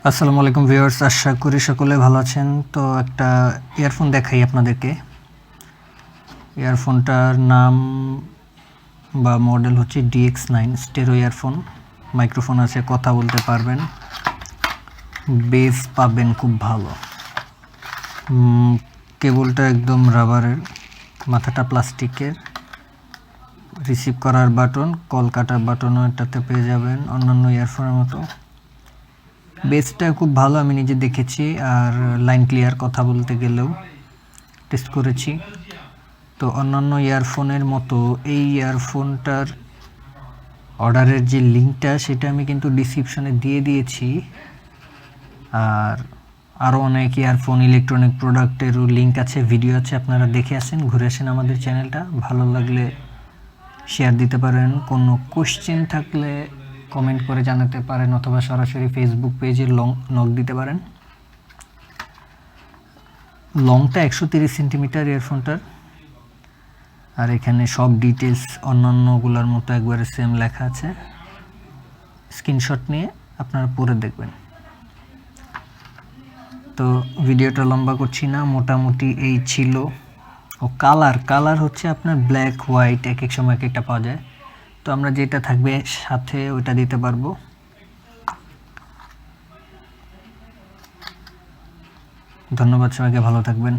আসসালামু আলাইকুম ভিউয়ার্স, আশা করি সকলে ভালো আছেন। তো একটা ইয়ারফোন দেখাই আপনাদেরকে। ইয়ারফোনটার নাম বা মডেল হচ্ছে DX9 স্টেরো ইয়ারফোন। মাইক্রোফোন আছে, কথা বলতে পারবেন, বেস পাবেন খুব ভালো। কেবলটা একদম রাবারের, মাথাটা প্লাস্টিকের। রিসিভ করার বাটন, কল কাটার বাটনও এটাতে পেয়ে যাবেন অন্যান্য ইয়ারফোনের মতো। বেসটা খুব ভালো, আমি নিজে দেখেছি। আর লাইন ক্লিয়ার, কথা বলতে গেলেও টেস্ট করেছি। তো অন্যান্য ইয়ারফোনের মতো এই ইয়ারফোনটার অর্ডারের যে লিঙ্কটা সেটা আমি কিন্তু ডিসক্রিপশনে দিয়ে দিয়েছি। আর আরও অনেক ইয়ারফোন ইলেকট্রনিক প্রোডাক্টেরও লিঙ্ক আছে, ভিডিও আছে, আপনারা দেখে আসেন, ঘুরে আসেন আমাদের চ্যানেলটা। ভালো লাগলে শেয়ার দিতে পারেন। কোনো কোশ্চেন থাকলে কমেন্ট করে জানাতে পারেন, অথবা সরাসরি ফেসবুক পেজে নক দিতে পারেন। লংটা 130 সেন্টিমিটার ইয়ারফোনটার। আর এখানে সব ডিটেলস অন্যান্যগুলোর মতো একবারে সেম লেখা আছে। স্ক্রিনশট নিয়ে আপনারা পরে দেখবেন। তো ভিডিওটা লম্বা করছি না, মোটামুটি এই ছিল। ও কালার হচ্ছে আপনার ব্ল্যাক হোয়াইট, এক এক সময় এক একটা পাওয়া যায়। তো আমরা যেটা থাকবে সাথে ওইটা দিতে পারবো। ধন্যবাদ সবাইকে, ভালো থাকবেন।